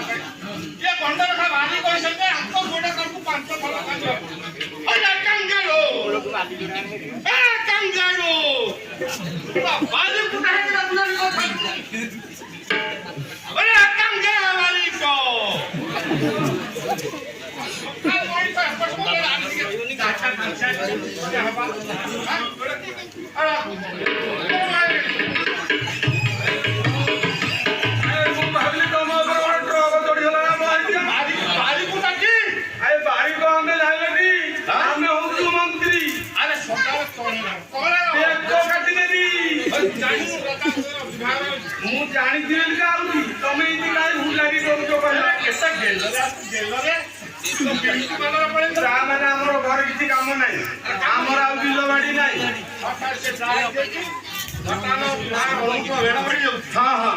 ये कंडर का भारी कोई संगे आपको गोड़ा करको 500 फल खाइयो अरे कंगारो ए कंगारो बाली कुटा है ना तुला को अरे कंगारो वाली को काय कोई तो स्पष्ट बोले आनी के गाछा गाछा अरे हवा अरे घर किसी काम ना आमर आ बिल बाड़ी ना हाँ हाँ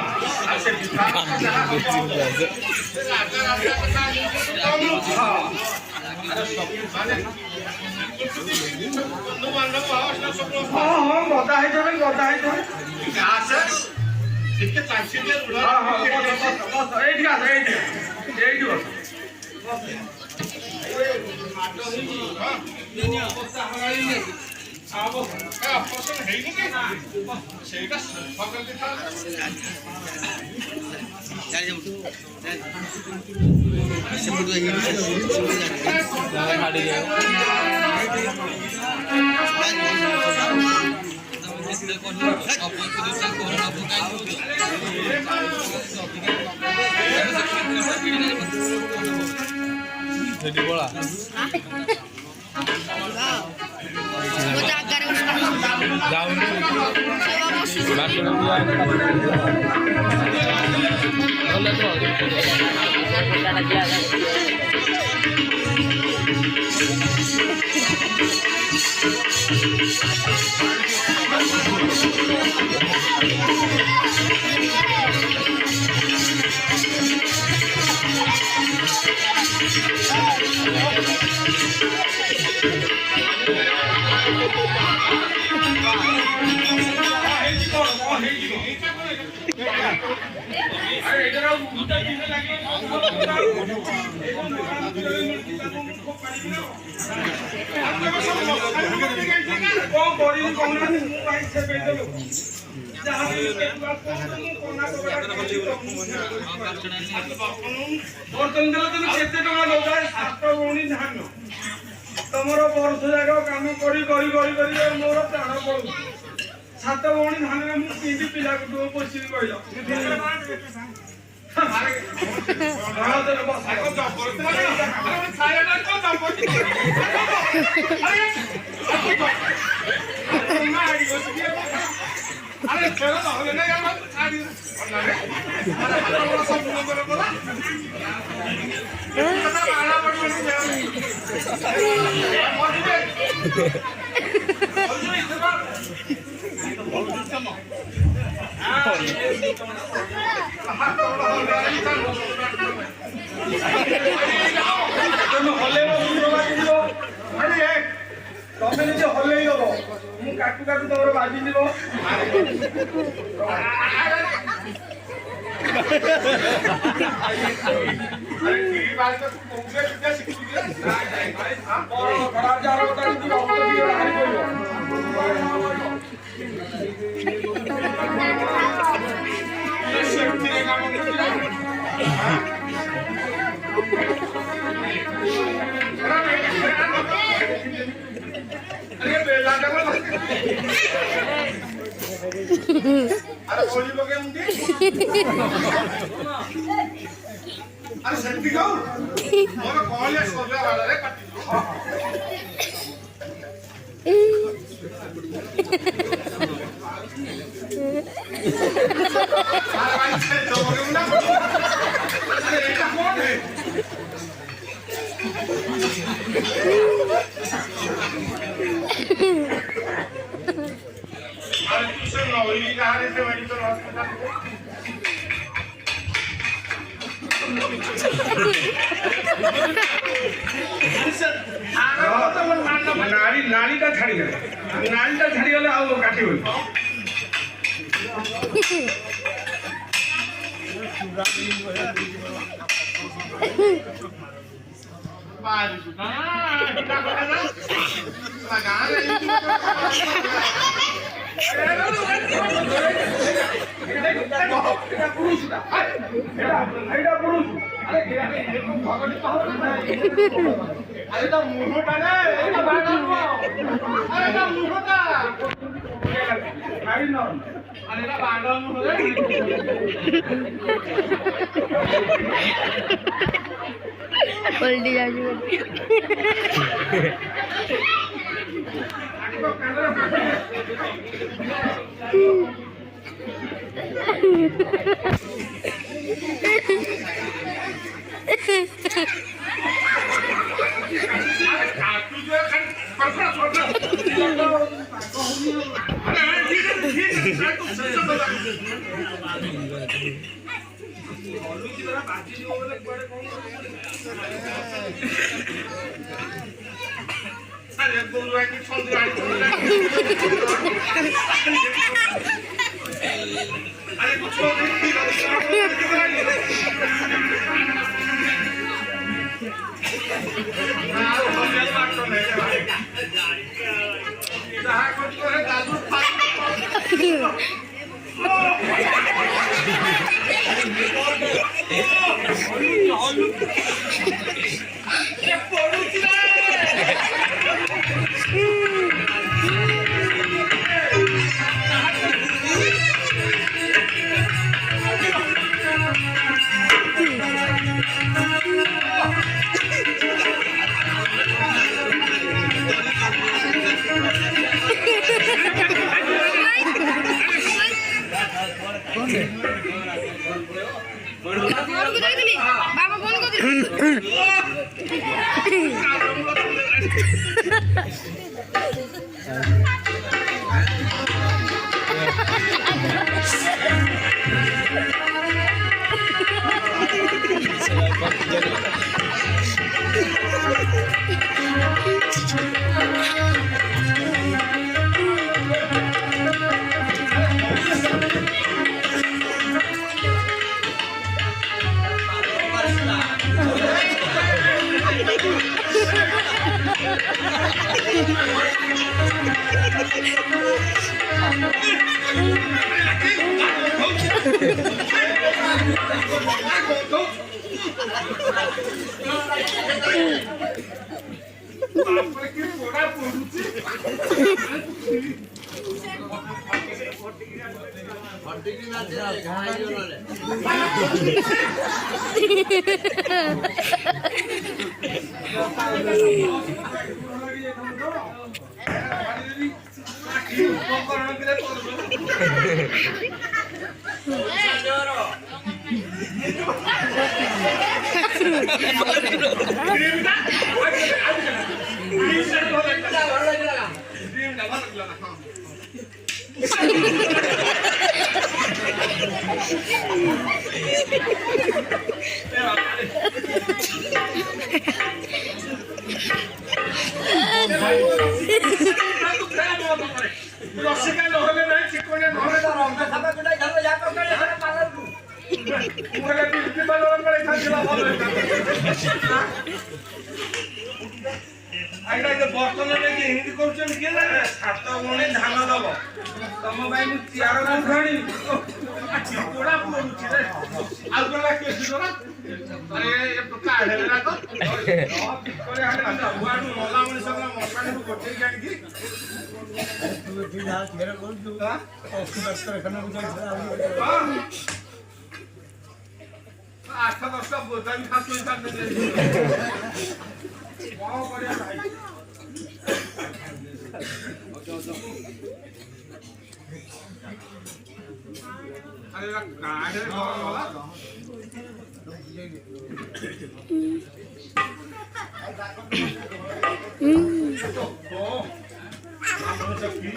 गदा है तुमर वर्ष जाक कम कर मोर प्राण पड़ू 7 भौणी धान में मुझे पिला को पोषी कहल अरे खेल तमें निजे हल्ले दब मु काटू काटू तुम बाजी अरे होली लगे मुंडी अरे सेल्फी खाओ मोर कॉल है सोजा वाला रे कटी अरे भाई तो ना अरे एटा कौन है अरे तुझे नौली कहाँ से मेडिकल हॉस्पिटल नाड़ी नाड़ी का छाड़ी गले नाड़ी का छाड़ी गले आओ काटी बोल पलटी जाएगी बाबा फोन कर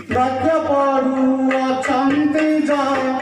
रथ पड़ू अछंती जा